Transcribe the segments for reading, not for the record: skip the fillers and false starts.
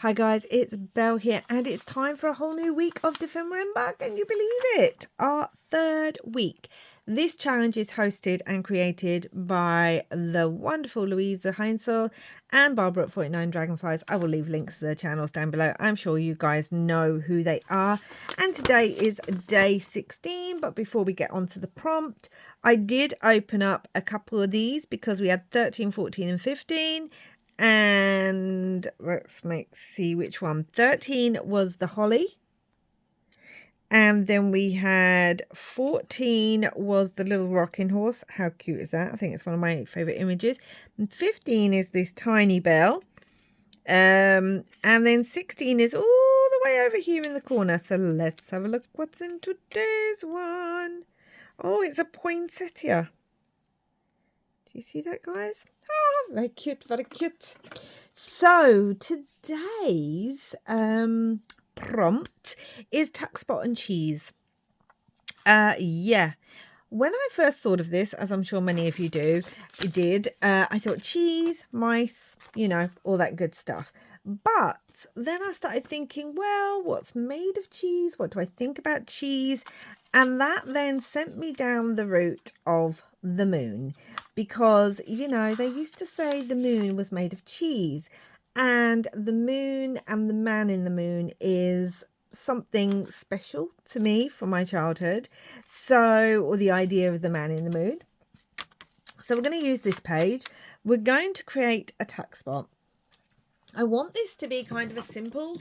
Hi guys, it's Belle here, and it's time for a whole new week of December. Can you believe it? Our third week. This challenge is hosted and created by the wonderful Louisa Heinzel and Barbara at 49 Dragonflies. I will leave links to their channels down below. I'm sure you guys know who they are. And today is day 16. But before we get on to the prompt, I did open up a couple of these because we had 13, 14 and 15. And let's see which one. 13 was the holly. And then we had 14 was the little rocking horse. How cute is that? I think it's one of my favorite images. And 15 is this tiny bell. And then 16 is all the way over here in the corner. So let's have a look what's in today's one. Oh, it's a poinsettia. Do you see that, guys? Oh, very cute, very cute. So today's prompt is tuck, spot and cheese. Yeah. When I first thought of this, as I'm sure many of you did, I thought cheese, mice, you know, all that good stuff. But then I started thinking, well, what's made of cheese? What do I think about cheese? And that then sent me down the route of the moon. Because, you know, they used to say the moon was made of cheese. And the moon and the man in the moon is something special to me from my childhood. So, or the idea of the man in the moon. So we're going to use this page. We're going to create a tuck spot. I want this to be kind of a simple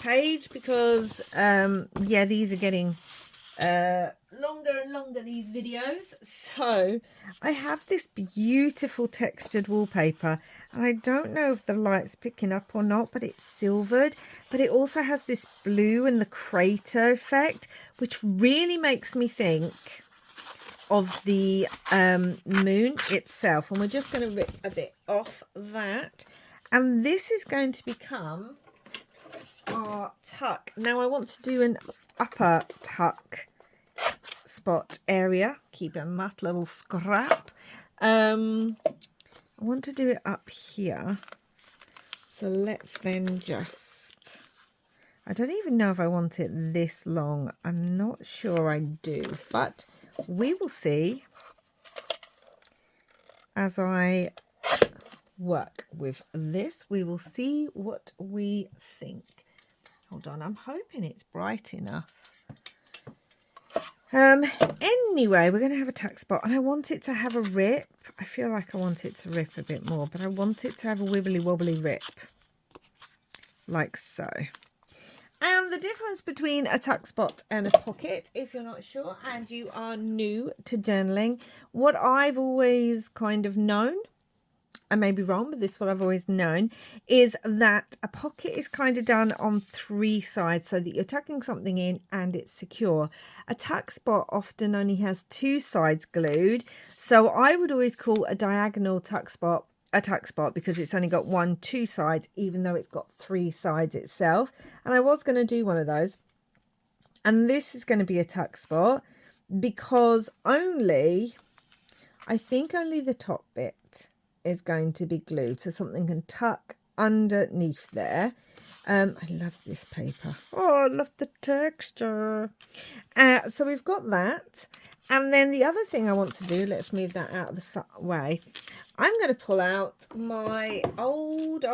page because, yeah, these are getting longer and longer, these videos. So I have this beautiful textured wallpaper, and I don't know if the light's picking up or not, but it's silvered, but it also has this blue and the crater effect, which really makes me think of the moon itself. And we're just going to rip a bit off that, and this is going to become our tuck. Now I want to do an upper tuck spot area, keeping that little scrap. I want to do it up here, so let's then just, I don't even know if I want it this long. I'm not sure I do, but we will see as I work with this. We will see what we think. Hold on, I'm hoping it's bright enough. Anyway, we're going to have a tuck spot, and I want it to have a rip. I feel like I want it to rip a bit more, but I want it to have a wibbly wobbly rip, like so. And the difference between a tuck spot and a pocket, if you're not sure and you are new to journaling, what I've always kind of known, I may be wrong, but this is what I've always known, is that a pocket is kind of done on three sides so that you're tucking something in and it's secure. A tuck spot often only has two sides glued, so I would always call a diagonal tuck spot a tuck spot because it's only got two sides, even though it's got three sides itself. And I was going to do one of those, and this is going to be a tuck spot because I think only the top bit is going to be glued, so something can tuck underneath there. I love this paper. Oh, I love the texture. So we've got that, and then the other thing I want to do, let's move that out of the way. I'm going to pull out my old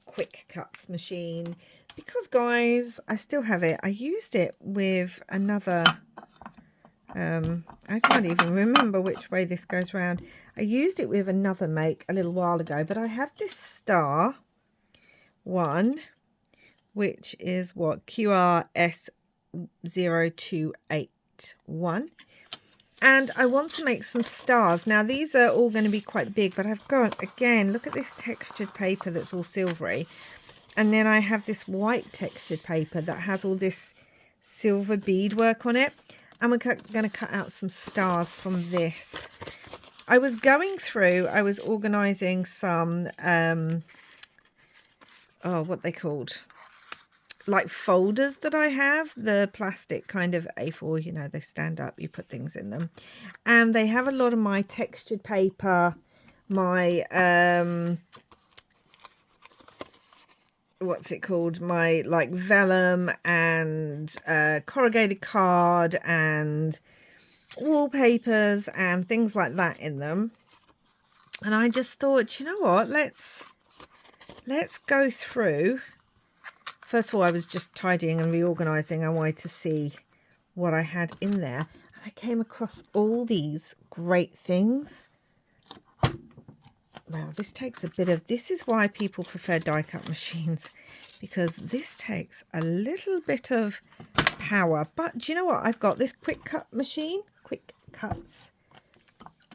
quick cuts machine because, guys, I still have it. I used it with another I can't even remember which way this goes round. I used it with another make a little while ago, but I have this star one, which is what, QRS0281. And I want to make some stars. Now, these are all going to be quite big, but I've got, again, look at this textured paper that's all silvery. And then I have this white textured paper that has all this silver beadwork on it. And we're going to cut out some stars from this. I was going through, I was organising some, what they called, like folders that I have, the plastic kind of A4, you know, they stand up, you put things in them. And they have a lot of my textured paper, my what's it called, my like vellum and corrugated card and wallpapers and things like that in them. And I just thought, you know what, let's go through. First of all, I was just tidying and reorganizing. I wanted to see what I had in there, and I came across all these great things. Wow, this takes a bit of, this is why people prefer die cut machines, because this takes a little bit of power. But do you know what, I've got this quick cut machine, quick cuts,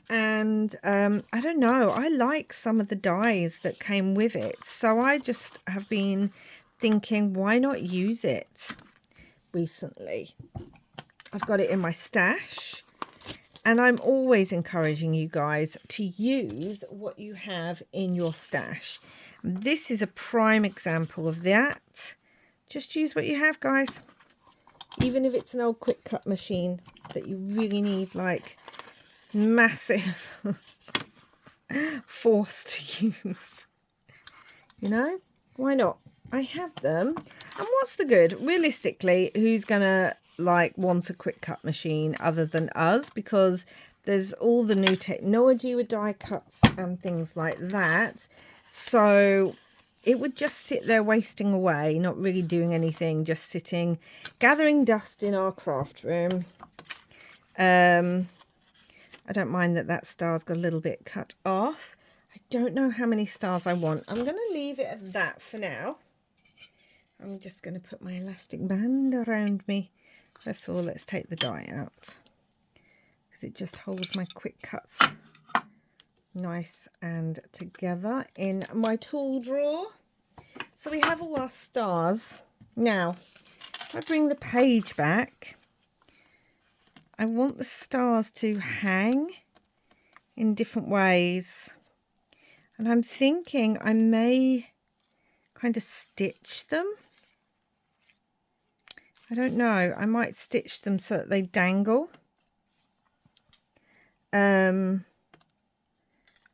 and I don't know, I like some of the dies that came with it, so I just have been thinking, why not use it recently? I've got it in my stash, and I'm always encouraging you guys to use what you have in your stash. This is a prime example of that. Just use what you have, guys. Even if it's an old quick cut machine that you really need like massive force to use, you know, why not? I have them, and what's the good? Realistically, who's gonna like want a quick cut machine other than us? Because there's all the new technology with die cuts and things like that, so it would just sit there wasting away, not really doing anything, just sitting gathering dust in our craft room. I don't mind that star's got a little bit cut off. I don't know how many stars I want. I'm going to leave it at that for now. I'm just going to put my elastic band around me. First of all, let's take the die out, because it just holds my quick cuts nice and together in my tool drawer. So we have all our stars. Now, if I bring the page back, I want the stars to hang in different ways. And I'm thinking I may kind of stitch them. I don't know. I might stitch them so that they dangle.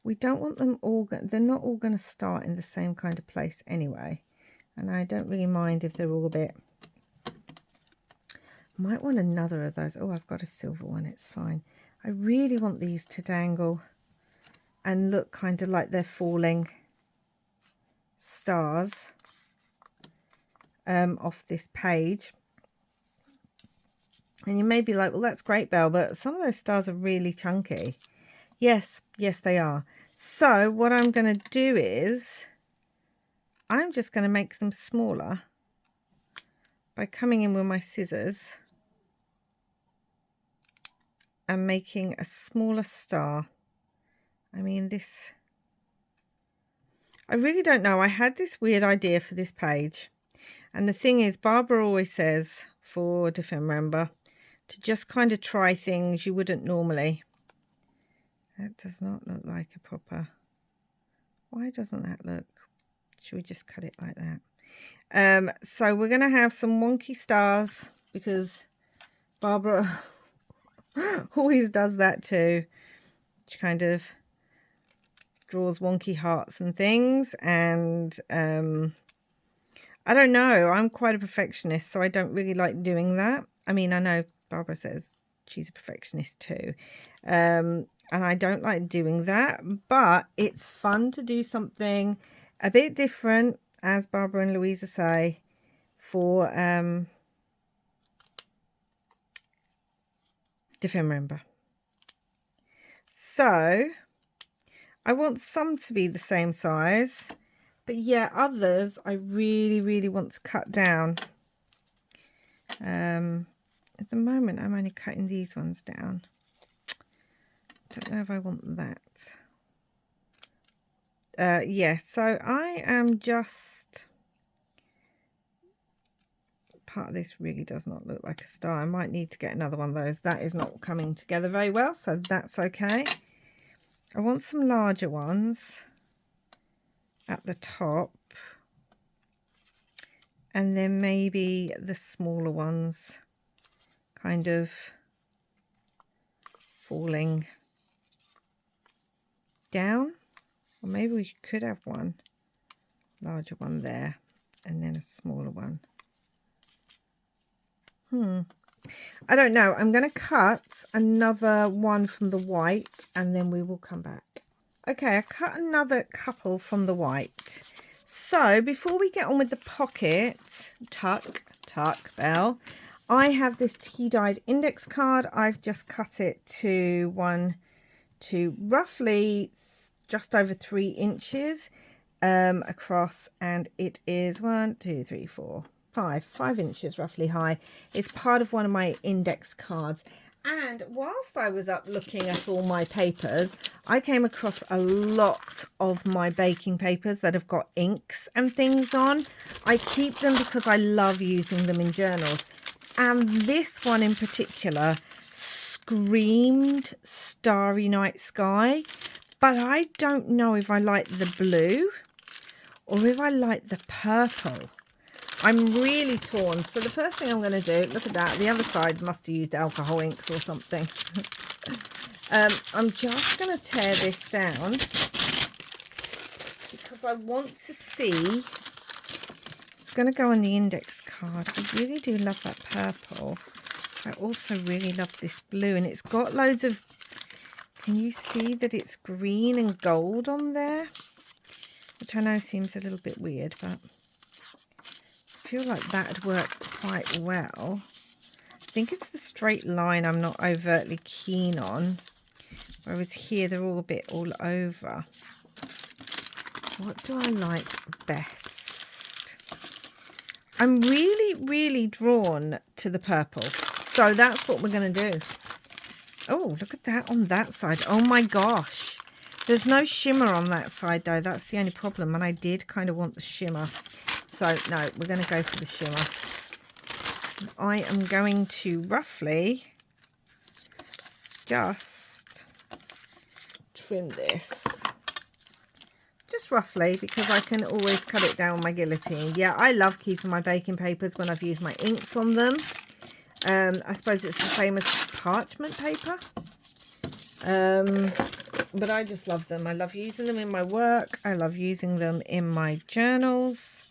We don't want them all, they're not all going to start in the same kind of place anyway. And I don't really mind if they're all a bit. Might want another of those. Oh, I've got a silver one, it's fine. I really want these to dangle and look kind of like they're falling stars off this page. And you may be like, well, that's great, Belle, but some of those stars are really chunky. Yes, they are. So what I'm going to do is I'm just going to make them smaller by coming in with my scissors and making a smaller star. I mean, this, I really don't know. I had this weird idea for this page. And the thing is, Barbara always says for December to just kind of try things you wouldn't normally. That does not look like a proper. Why doesn't that look? Should we just cut it like that? So we're going to have some wonky stars, because Barbara always does that too. She kind of draws wonky hearts and things, and I don't know, I'm quite a perfectionist, so I don't really like doing that. I mean, I know Barbara says she's a perfectionist too, and I don't like doing that, but it's fun to do something a bit different, as Barbara and Louisa say, for December. So I want some to be the same size, but yeah, others I really want to cut down. At the moment I'm only cutting these ones down. Don't know if I want that. Yeah, so I am just, part of this really does not look like a star. I might need to get another one of those. That is not coming together very well, so that's okay. I want some larger ones at the top, and then maybe the smaller ones kind of falling down. Or maybe we could have one larger one there. and then a smaller one. I don't know. I'm going to cut another one from the white and then we will come back. Okay, I cut another couple from the white. So before we get on with the pocket, tuck, bell, I have this tea-dyed index card. I've just cut it to roughly just over 3 inches across, and it is 1, 2, 3, 4, 5 inches roughly high. It's part of one of my index cards. And whilst I was up looking at all my papers, I came across a lot of my baking papers that have got inks and things on. I keep them because I love using them in journals. And this one in particular screamed Starry Night Sky. But I don't know if I like the blue or if I like the purple. I'm really torn. So the first thing I'm going to do, look at that. The other side must have used alcohol inks or something. I'm just going to tear this down because I want to see. It's going to go on the index card. I really do love that purple. I also really love this blue, and it's got loads of, can you see that it's green and gold on there? Which I know seems a little bit weird, but I feel like that would work quite well. I think it's the straight line I'm not overtly keen on, whereas here they're all a bit all over. What do I like best? I'm really drawn to the purple, so that's what we're going to do. Oh, look at that on that side. Oh my gosh, there's no shimmer on that side though. That's the only problem, and I did kind of want the shimmer. So, no, we're going to go for the shimmer. I am going to roughly just trim this. Just roughly, because I can always cut it down with my guillotine. Yeah, I love keeping my baking papers when I've used my inks on them. I suppose it's the same as parchment paper. But I just love them. I love using them in my work. I love using them in my journals.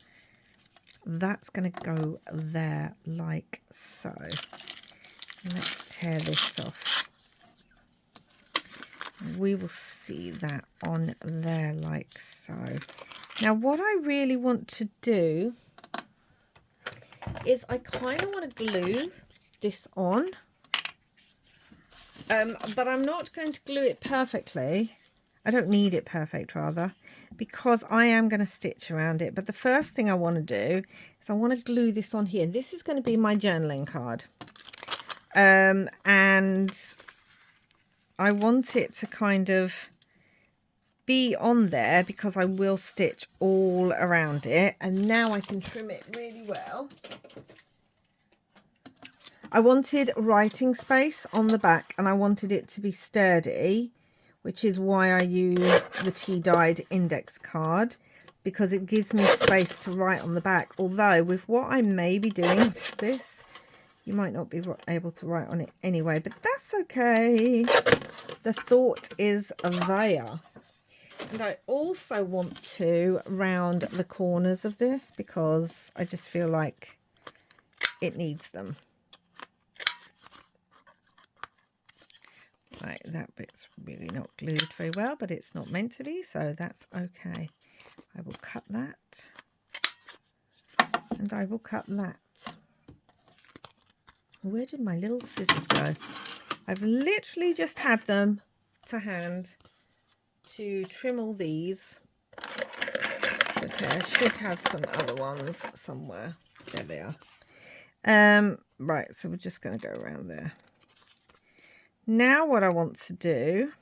That's going to go there like so. Let's tear this off. We will see that on there like so. Now what I really want to do is I kind of want to glue this on. But I'm not going to glue it perfectly. I don't need it perfect, rather, because I am going to stitch around it. But the first thing I want to do is I want to glue this on here. This is going to be my journaling card. And I want it to kind of be on there because I will stitch all around it. And now I can trim it really well. I wanted writing space on the back and I wanted it to be sturdy, which is why I used the tea-dyed index card, because it gives me space to write on the back. Although with what I may be doing to this, you might not be able to write on it anyway, but that's okay. The thought is there. And I also want to round the corners of this because I just feel like it needs them. Right, that bit's really not glued very well, but it's not meant to be, so that's okay. I will cut that. And I will cut that. Where did my little scissors go? I've literally just had them to hand to trim all these. Okay, I should have some other ones somewhere. There they are. Right, so we're just going to go around there. Now what I want to do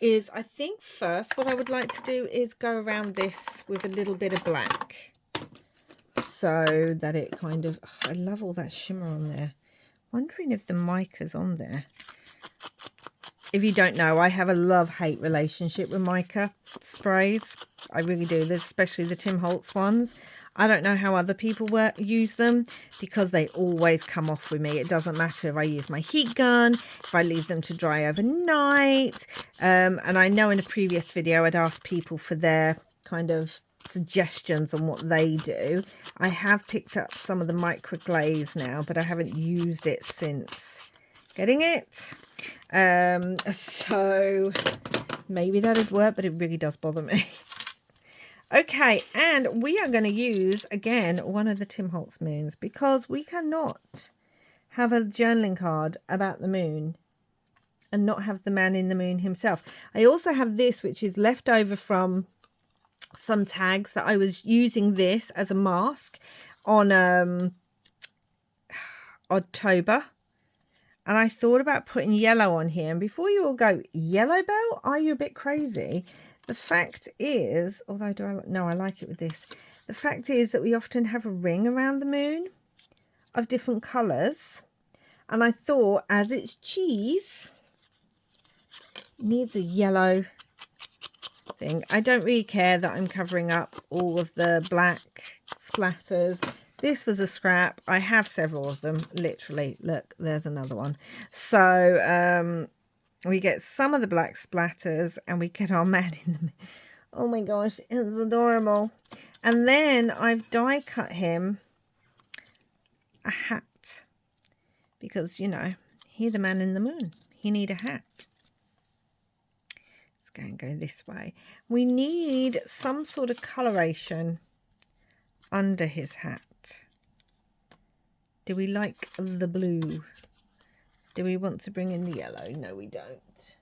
is, I think first what I would like to do is go around this with a little bit of black, so that it kind of, I love all that shimmer on there. Wondering if the mica's on there. If you don't know, I have a love-hate relationship with mica sprays. I really do, especially the Tim Holtz ones. I don't know how other people use them because they always come off with me. It doesn't matter if I use my heat gun, if I leave them to dry overnight. And I know in a previous video I'd asked people for their kind of suggestions on what they do. I have picked up some of the micro glaze now, but I haven't used it since getting it. So maybe that'd work, but it really does bother me. Okay, and we are going to use, again, one of the Tim Holtz moons, because we cannot have a journaling card about the moon and not have the man in the moon himself. I also have this, which is left over from some tags that I was using this as a mask on October. And I thought about putting yellow on here. And before you all go, yellow bell? Are you a bit crazy? The fact is, although I like it with this. The fact is that we often have a ring around the moon of different colours. And I thought, as it's cheese, it needs a yellow thing. I don't really care that I'm covering up all of the black splatters. This was a scrap. I have several of them, literally. Look, there's another one. So we get some of the black splatters and we get our man in the... Oh my gosh, it's adorable. And then I've die cut him a hat. Because, you know, he's the man in the moon. He need a hat. Let's go and go this way. We need some sort of coloration under his hat. Do we like the blue? Do we want to bring in the yellow? No, we don't.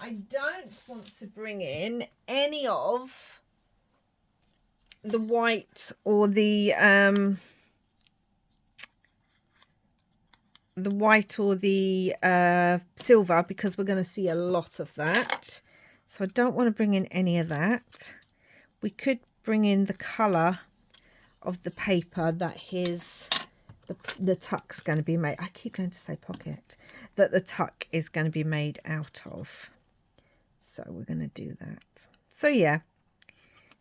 I don't want to bring in any of the white or the silver, because we're going to see a lot of that. So I don't want to bring in any of that. We could bring in the colour of the paper that the tuck's going to be made. I keep going to say pocket. That the tuck is going to be made out of. So we're going to do that. So yeah.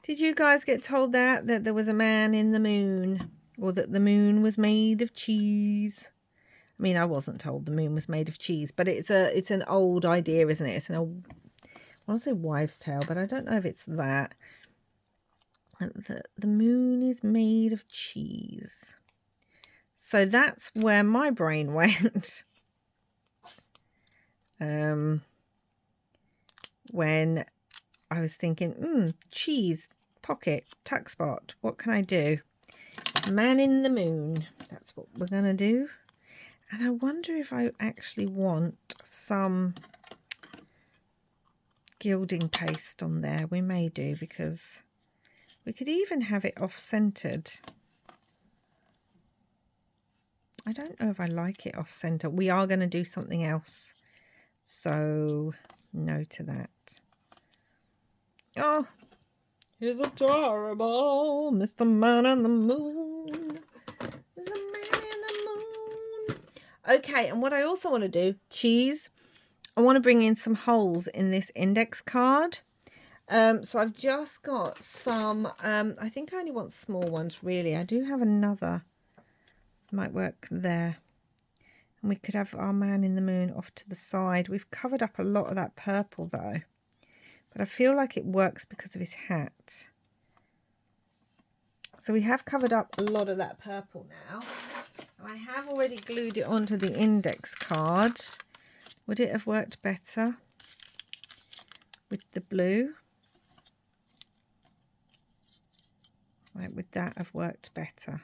Did you guys get told that there was a man in the moon? Or that the moon was made of cheese? I mean, I wasn't told the moon was made of cheese. But it's an old idea, isn't it? It's an old... I want to say wives' tale, but I don't know if it's that. The moon is made of cheese. So that's where my brain went. When I was thinking, cheese, pocket, tuck spot. What can I do? Man in the moon. That's what we're going to do. And I wonder if I actually want some gilding paste on there. We may do, because we could even have it off-centered. I don't know if I like it off-center. We are going to do something else. So, no to that. Oh, he's adorable. Mr. Man in the Moon. There's a man in the moon. Okay, and what I also want to do, cheese. I want to bring in some holes in this index card. So I've just got some, I think I only want small ones, really. I do have another. Might work there. And we could have our man in the moon off to the side. We've covered up a lot of that purple, though. But I feel like it works because of his hat. So we have covered up a lot of that purple now. I have already glued it onto the index card. Would it have worked better with the blue? Right, would that have worked better?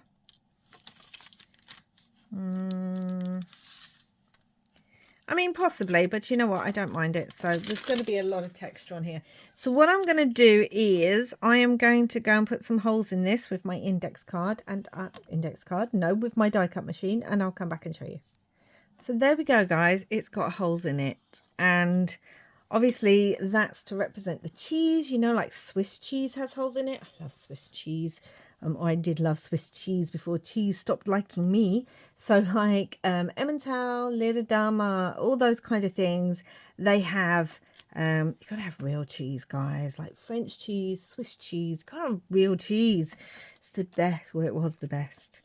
I mean, possibly, but you know what? I don't mind it. So there's going to be a lot of texture on here. So what I'm going to do is I am going to go and put some holes in this with my index card and with my die cut machine, and I'll come back and show you. So there we go, guys. It's got holes in it, and obviously that's to represent the cheese. You know, like Swiss cheese has holes in it. I love Swiss cheese. I did love Swiss cheese before cheese stopped liking me. So like Emmental, Leerdama, all those kind of things, they have, you got to have real cheese, guys, like French cheese, Swiss cheese, got to have real cheese. It's the best, well, it was the best.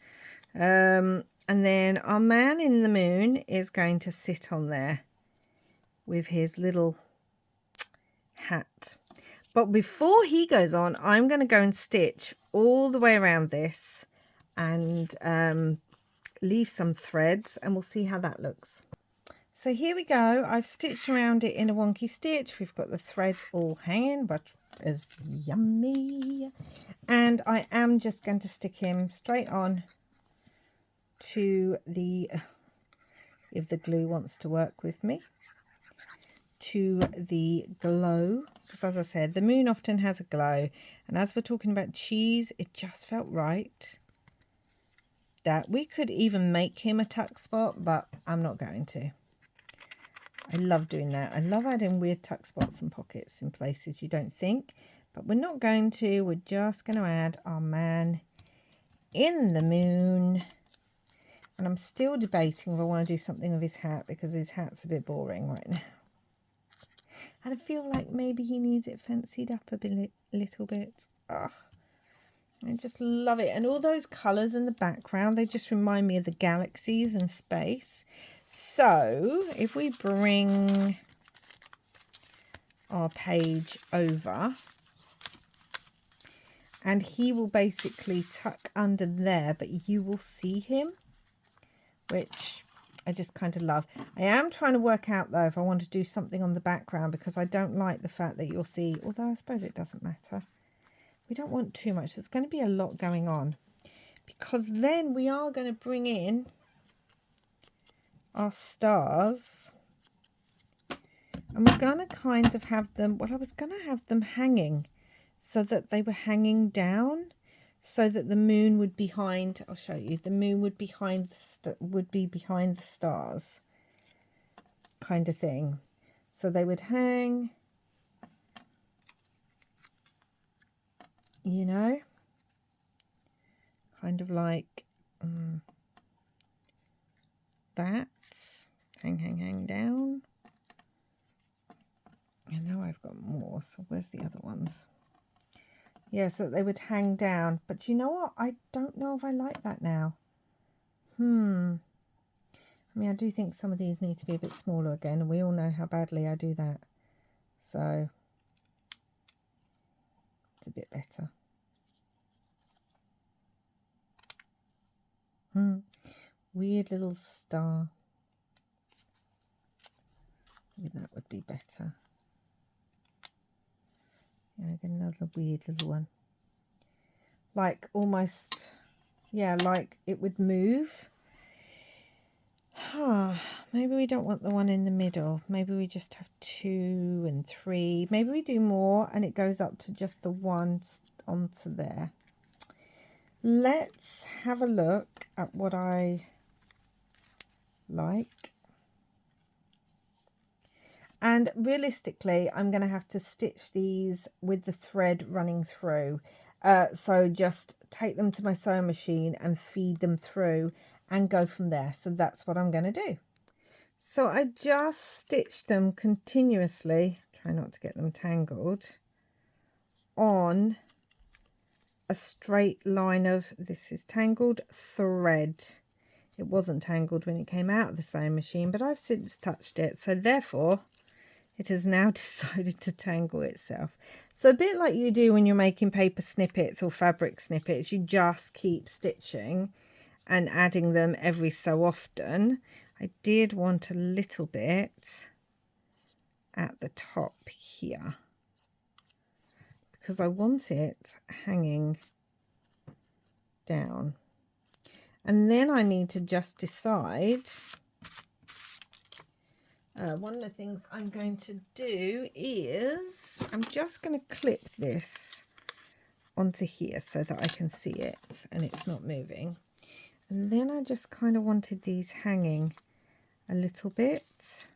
And then our man in the moon is going to sit on there with his little hat. But before he goes on, I'm going to go and stitch all the way around this and leave some threads, and we'll see how that looks. So here we go. I've stitched around it in a wonky stitch. We've got the threads all hanging, but is yummy. And I am just going to stick him straight on to the, if the glue wants to work with me, to the glow, because as I said, the moon often has a glow, and as we're talking about cheese, it just felt right that we could even make him a tuck spot, but I'm not going to. I love doing that. I love adding weird tuck spots and pockets in places you don't think, but we're not going to. We're just going to add our man in the moon. And I'm still debating if I want to do something with his hat, because his hat's a bit boring right now. And I feel like maybe he needs it fancied up a little bit. Oh, I just love it. And all those colours in the background, they just remind me of the galaxies and space. So if we bring our page over, and he will basically tuck under there, but you will see him, which I just kind of love. I am trying to work out, though, if I want to do something on the background, because I don't like the fact that you'll see, although I suppose it doesn't matter. We don't want too much. There's going to be a lot going on, because then we are going to bring in our stars, and we're going to kind of have them, well, I was going to have them hanging so that they were hanging down, so that the moon would be behind, I'll show you, the moon would be behind the stars kind of thing. So they would hang, you know, kind of like that, hang down. I know I've got more, so where's the other ones? Yeah, so they would hang down. But you know what? I don't know if I like that now. I mean, I do think some of these need to be a bit smaller again, and we all know how badly I do that. So it's a bit better. Weird little star. Maybe that would be better. Yeah, another weird little one. Like almost, yeah, like it would move. Maybe we don't want the one in the middle. Maybe we just have 2 and 3. Maybe we do more and it goes up to just the one onto there. Let's have a look at what I like. And realistically, I'm going to have to stitch these with the thread running through. So just take them to my sewing machine and feed them through and go from there. So that's what I'm going to do. So I just stitched them continuously, try not to get them tangled, on a straight line of, this is tangled thread. It wasn't tangled when it came out of the sewing machine, but I've since touched it. So therefore, it has now decided to tangle itself. So a bit like you do when you're making paper snippets or fabric snippets, you just keep stitching and adding them every so often. I did want a little bit at the top here because I want it hanging down. And then I need to just decide. One of the things I'm going to do is I'm just going to clip this onto here so that I can see it and it's not moving. And then I just kind of wanted these hanging a little bit.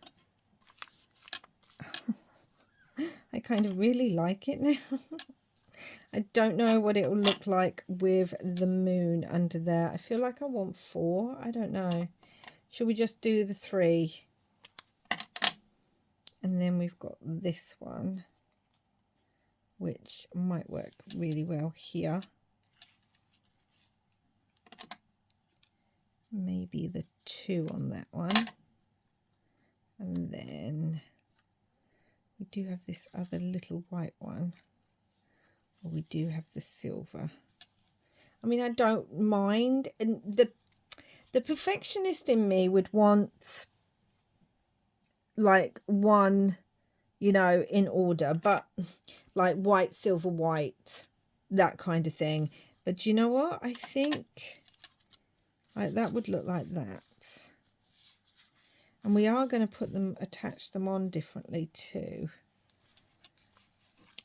I kind of really like it now. I don't know what it will look like with the moon under there. I feel like I want 4. I don't know. Should we just do the 3? And then we've got this one, which might work really well here. Maybe the 2 on that one. And then We do have this other little white one. Or we do have the silver. I mean, I don't mind. And the perfectionist in me would want like one, you know, in order, but like white, silver, white, that kind of thing. But you know what? I think like that would look like that. And we are going to put them, attach them on differently too.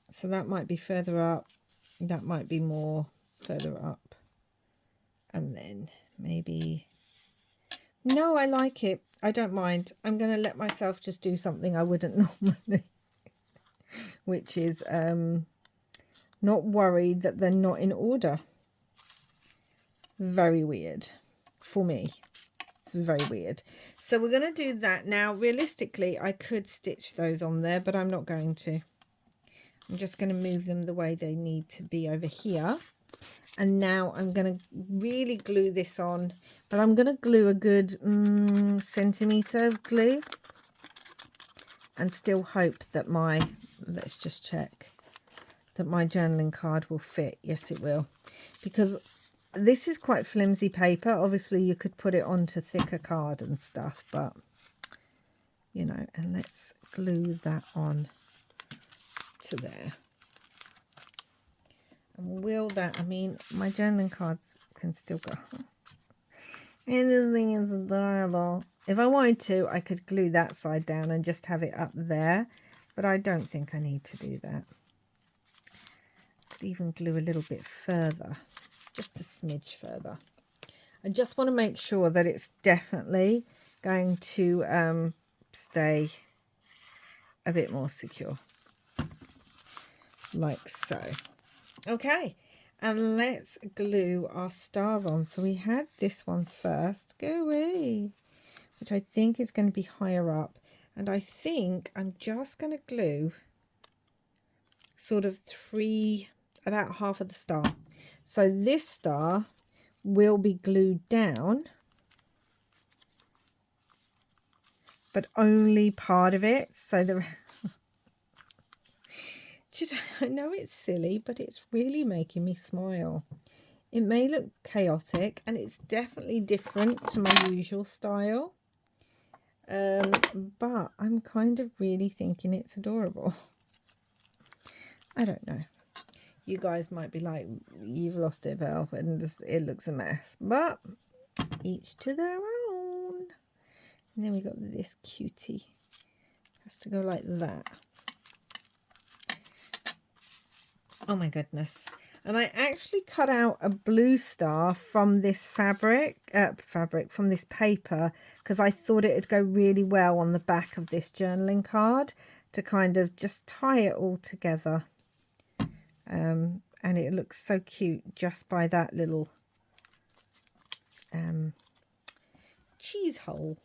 So that might be further up. That might be more further up. And then maybe... No, I like it. I don't mind. I'm going to let myself just do something I wouldn't normally. Which is not worried that they're not in order. Very weird for me. It's very weird. So we're going to do that. Now, realistically, I could stitch those on there, but I'm not going to. I'm just going to move them the way they need to be over here. And now I'm going to really glue this on. But I'm going to glue a good centimetre of glue. And still hope that my, let's just check, that my journaling card will fit. Yes, it will. Because this is quite flimsy paper. Obviously, you could put it onto thicker card and stuff, but, you know, and let's glue that on to there. And will that, I mean, my journaling cards can still go. And this thing is adorable. If I wanted to, I could glue that side down and just have it up there, but I don't think I need to do that. I could even glue a little bit further. Just a smidge further. I just want to make sure that it's definitely going to stay a bit more secure. Like so. Okay, and let's glue our stars on. So we had this one first. Go away. Which I think is going to be higher up. And I think I'm just going to glue sort of about half of the star. So this star will be glued down, but only part of it. So I know it's silly, but it's really making me smile. It may look chaotic, and it's definitely different to my usual style. But I'm kind of really thinking it's adorable. I don't know. You guys might be like, you've lost it, Val, and just, it looks a mess. But each to their own. And then we got this cutie. Has to go like that. Oh my goodness. And I actually cut out a blue star from this from this paper, because I thought it would go really well on the back of this journaling card to kind of just tie it all together. And it looks so cute just by that little cheese hole.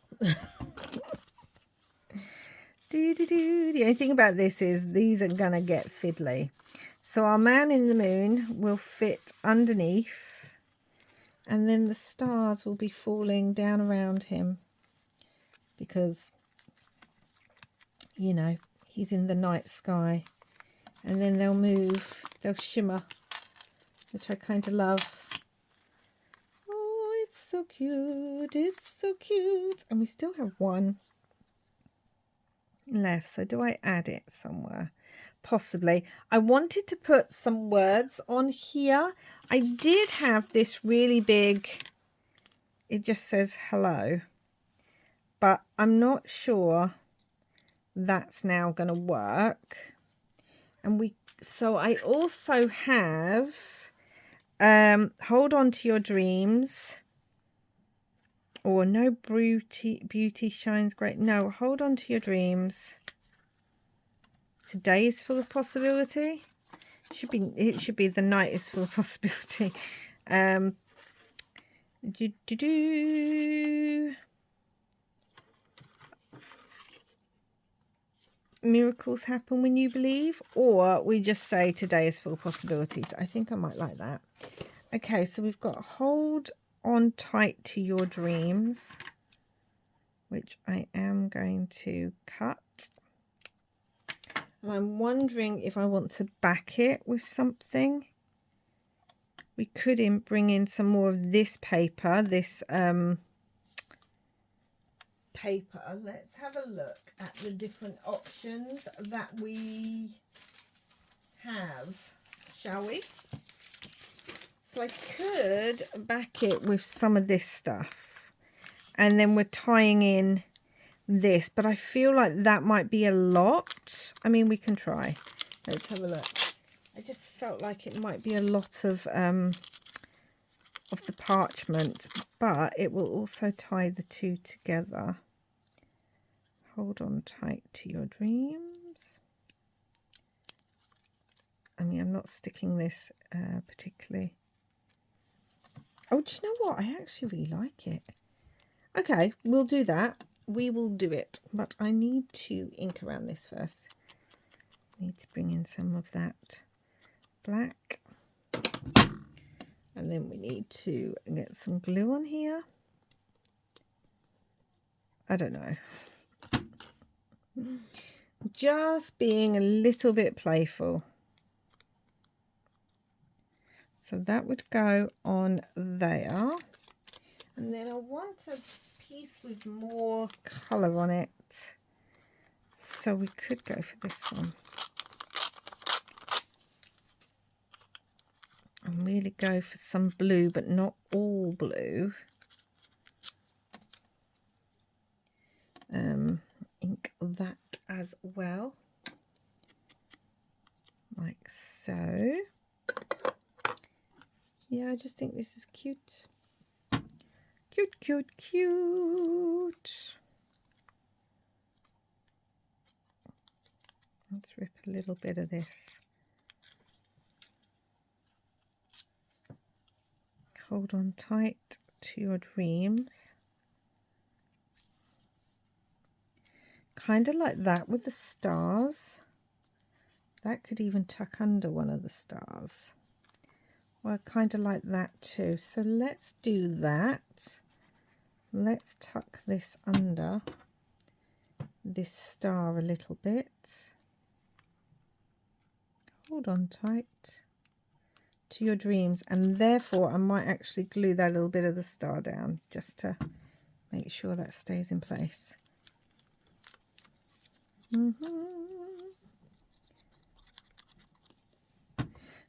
The only thing about this is these are gonna get fiddly. So our man in the moon will fit underneath, and then the stars will be falling down around him because, you know, he's in the night sky. And then they'll move, they'll shimmer, which I kind of love. Oh, it's so cute, it's so cute. And we still have one left, so do I add it somewhere? Possibly. I wanted to put some words on here. I did have this really big, it just says hello, but I'm not sure that's now going to work. And so I also have hold on to your dreams, or no beauty shines great. No, hold on to your dreams. Today is full of possibility. It should be the night is full of possibility. Miracles happen when you believe, or we just say today is full of possibilities. I think I might like that. Okay, so we've got hold on tight to your dreams, which I am going to cut. And I'm wondering if I want to back it with something. We could bring in some more of this paper, this paper. Let's have a look at the different options that we have, shall we? So I could back it with some of this stuff, and then we're tying in this, but I feel like that might be a lot. I mean, we can try. Let's have a look. I just felt like it might be a lot of the parchment, but it will also tie the two together. Hold on tight to your dreams. I mean, I'm not sticking this particularly. Oh, do you know what? I actually really like it. Okay, we'll do that. We will do it. But I need to ink around this first. Need to bring in some of that black. And then we need to get some glue on here. I don't know. Just being a little bit playful. So that would go on there. And then I want a piece with more colour on it. So we could go for this one. And really go for some blue, but not all blue. Ink that as well, like so. Yeah, I just think this is cute. Cute, cute, cute. Let's rip a little bit of this. Hold on tight to your dreams. Kind of like that with the stars. That could even tuck under one of the stars. Well, kind of like that too. So let's do that. Let's tuck this under this star a little bit. Hold on tight to your dreams, and therefore I might actually glue that little bit of the star down just to make sure that stays in place.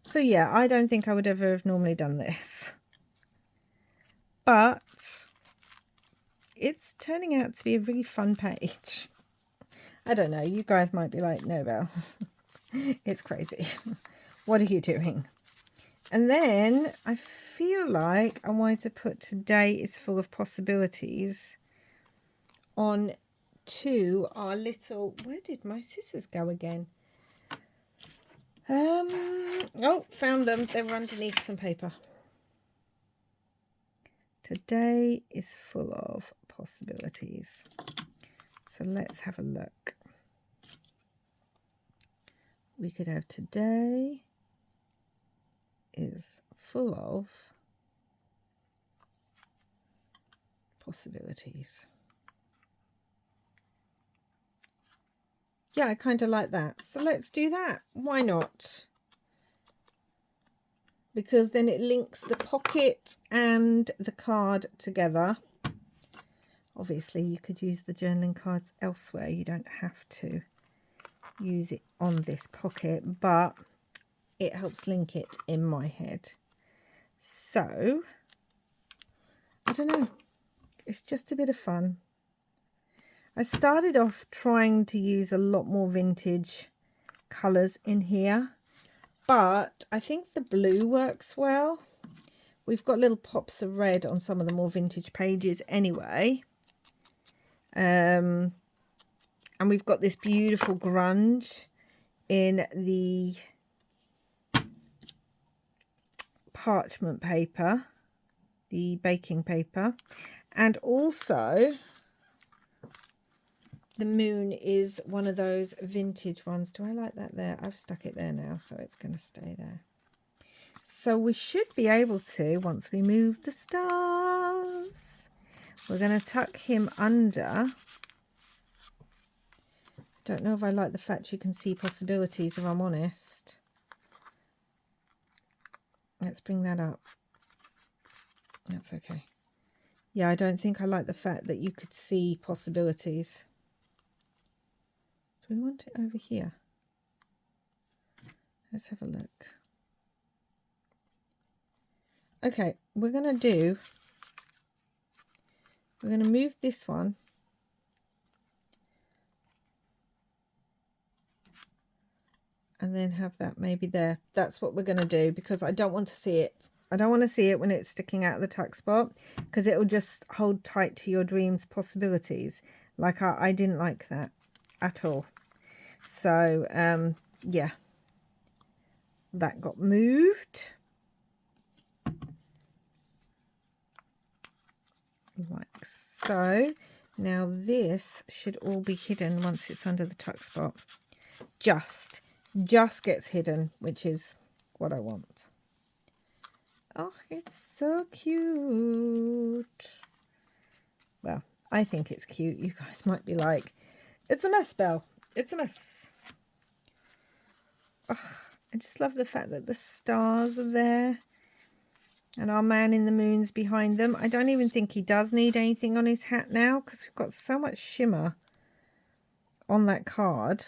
So yeah, I don't think I would ever have normally done this, but it's turning out to be a really fun page. I don't know, you guys might be like, no, Belle, it's crazy. What are you doing? And then I feel like I wanted to put today is full of possibilities on to our little, where did my scissors go again? Oh, found them. They were underneath some paper. Today is full of possibilities. So let's have a look. We could have today is full of possibilities. Yeah, I kind of like that. So let's do that. Why not? Because then it links the pocket and the card together. Obviously, you could use the journaling cards elsewhere. You don't have to use it on this pocket, but it helps link it in my head. So, I don't know. It's just a bit of fun. I started off trying to use a lot more vintage colours in here, but I think the blue works well. We've got little pops of red on some of the more vintage pages anyway. And we've got this beautiful grunge in the parchment paper, the baking paper, and also the moon is one of those vintage ones. Do I like that there? I've stuck it there now, so it's going to stay there. So we should be able to, once we move the stars, we're going to tuck him under. I Don't know if I like the fact you can see possibilities, if I'm honest. Let's bring that up. That's okay. Yeah, I don't think I like the fact that you could see possibilities. Do we want it over here? Let's have a look. Okay, we're going to move this one. And then have that maybe there. That's what we're going to do, because I don't want to see it. I don't want to see it when it's sticking out of the tuck spot, because it will just hold tight to your dreams possibilities. Like I didn't like that at all. So, yeah. That got moved. Like so. Now this should all be hidden once it's under the tuck spot. Just gets hidden, which is what I want. Oh, it's so cute. Well, I think it's cute. You guys might be like, it's a mess, Belle. It's a mess. Oh, I just love the fact that the stars are there. And our man in the moon's behind them. I don't even think he does need anything on his hat now, because we've got so much shimmer on that card.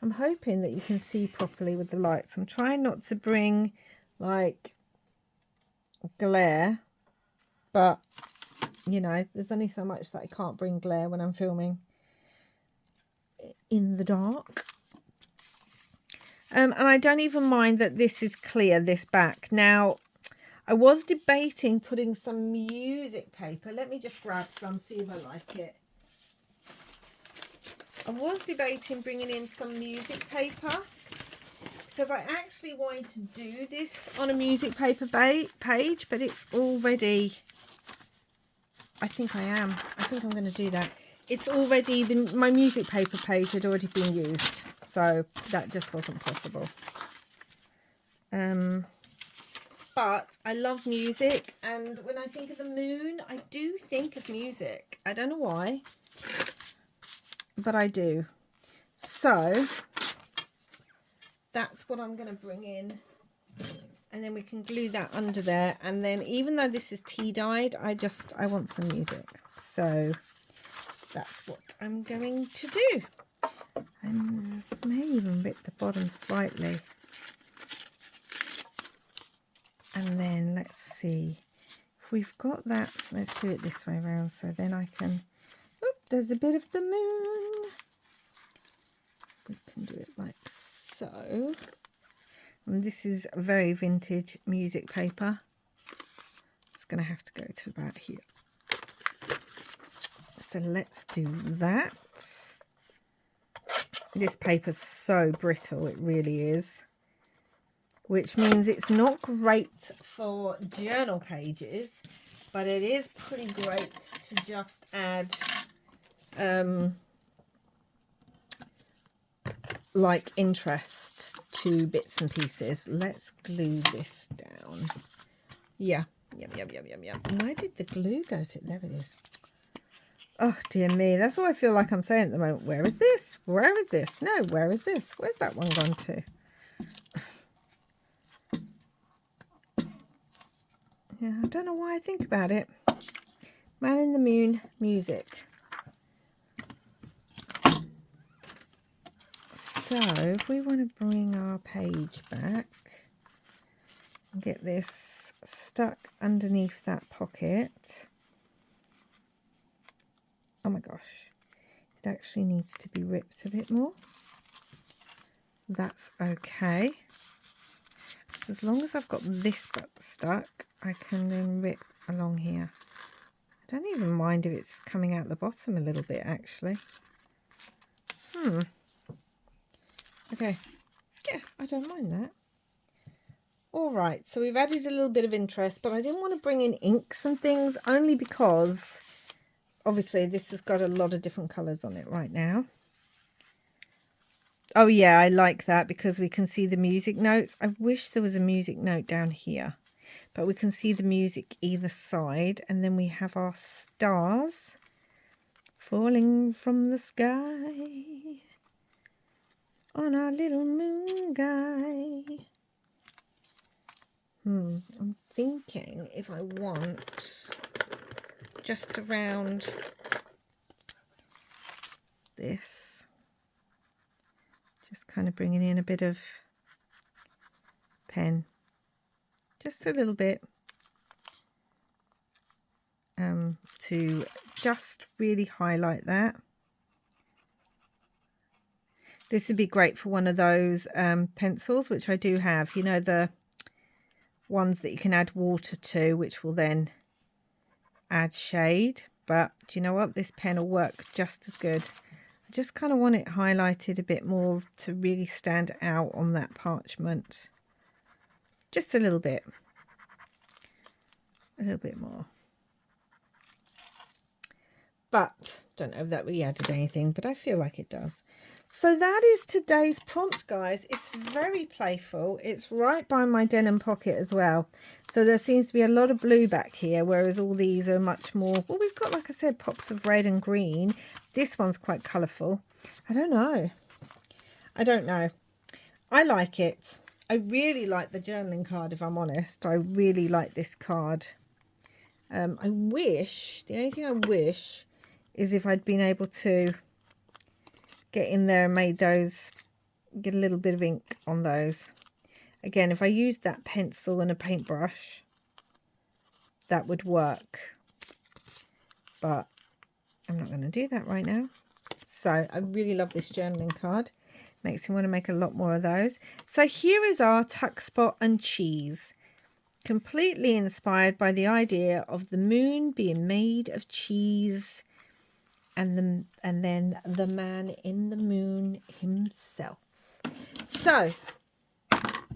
I'm hoping that you can see properly with the lights. I'm trying not to bring like glare, but you know, there's only so much that I can't bring glare when I'm filming in the dark. And I don't even mind that this is clear, this back. Now, I was debating putting some music paper. Let me just grab some, see if I like it. I was debating bringing in some music paper, because I actually wanted to do this on a music paper page, but it's already, I think I'm going to do that. It's already, my music paper page had already been used, so that just wasn't possible. But I love music, and when I think of the moon, I do think of music. I don't know why, but I do. So that's what I'm going to bring in, and then we can glue that under there. And then, even though this is tea dyed, I want some music, so that's what I'm going to do. I may even rip the bottom slightly, and then let's see if we've got that. Let's do it this way around, so then I can, oh, there's a bit of the moon. We can do it like so. And this is very vintage music paper. It's going to have to go to about here. So let's do that. This paper's so brittle, it really is. Which means it's not great for journal pages, but it is pretty great to just add like interest to bits and pieces. Let's glue this down. Yeah. Where did the glue go to? There it is. Oh dear me, that's what I feel like I'm saying at the moment. Where is this? Where is this? No, where is this? Where's that one gone to? Yeah, I don't know why I think about it. Man in the Moon music. So if we want to bring our page back and get this stuck underneath that pocket. Oh my gosh, it actually needs to be ripped a bit more. That's okay. So as long as I've got this bit stuck, I can then rip along here. I don't even mind if it's coming out the bottom a little bit, actually. Okay. Yeah, I don't mind that. All right, so we've added a little bit of interest, but I didn't want to bring in inks and things, only because obviously this has got a lot of different colours on it right now. Oh yeah, I like that because we can see the music notes. I wish there was a music note down here, but we can see the music either side, and then we have our stars falling from the sky on our little moon guy. I'm thinking if I want just around this, just kind of bringing in a bit of pen, just a little bit, to just really highlight that. This would be great for one of those pencils, which I do have, you know, the ones that you can add water to, which will then add shade. But do you know what, this pen will work just as good. I just kind of want it highlighted a bit more to really stand out on that parchment, just a little bit more. But don't know if that really added anything, but I feel like it does. So that is today's prompt, guys. It's very playful. It's right by my denim pocket as well. So there seems to be a lot of blue back here, whereas all these are much more, well, we've got, like I said, pops of red and green. This one's quite colourful. I don't know. I like it. I really like the journaling card, if I'm honest. I really like this card. The only thing I wish is if I'd been able to get in there and made those, get a little bit of ink on those. Again, if I used that pencil and a paintbrush, that would work. But I'm not going to do that right now. So I really love this journaling card. Makes me want to make a lot more of those. So here is our tuck spot and cheese. Completely inspired by the idea of the moon being made of cheese, and then the man in the moon himself. So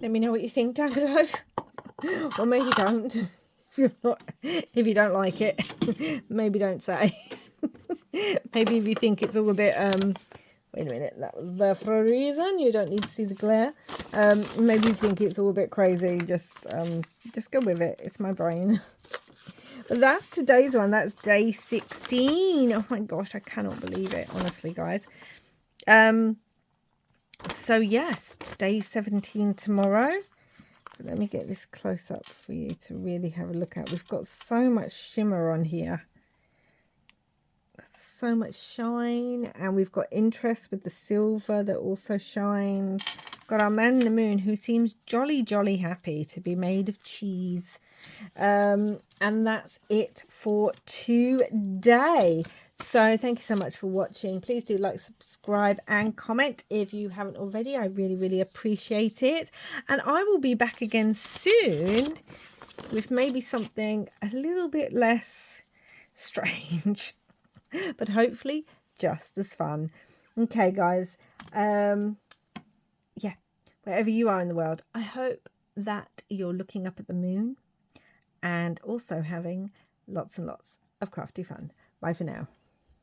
let me know what you think down below, or maybe don't. If you don't like it, maybe don't say. Maybe if you think it's all a bit wait a minute, that was there for a reason. You don't need to see the glare. Maybe you think it's all a bit crazy. Just go with it. It's my brain. But that's today's one. That's day 16. Oh my gosh, I cannot believe it, honestly, guys. So yes, day 17 tomorrow. But let me get this close up for you to really have a look at. We've got so much shimmer on here. So much shine, and we've got interest with the silver that also shines. Got our man in the moon who seems jolly happy to be made of cheese. And that's it for today. So thank you so much for watching. Please do like, subscribe and comment if you haven't already. I really appreciate it, and I will be back again soon with maybe something a little bit less strange, but hopefully just as fun. Okay, guys. Yeah, wherever you are in the world, I hope that you're looking up at the moon and also having lots and lots of crafty fun. Bye for now.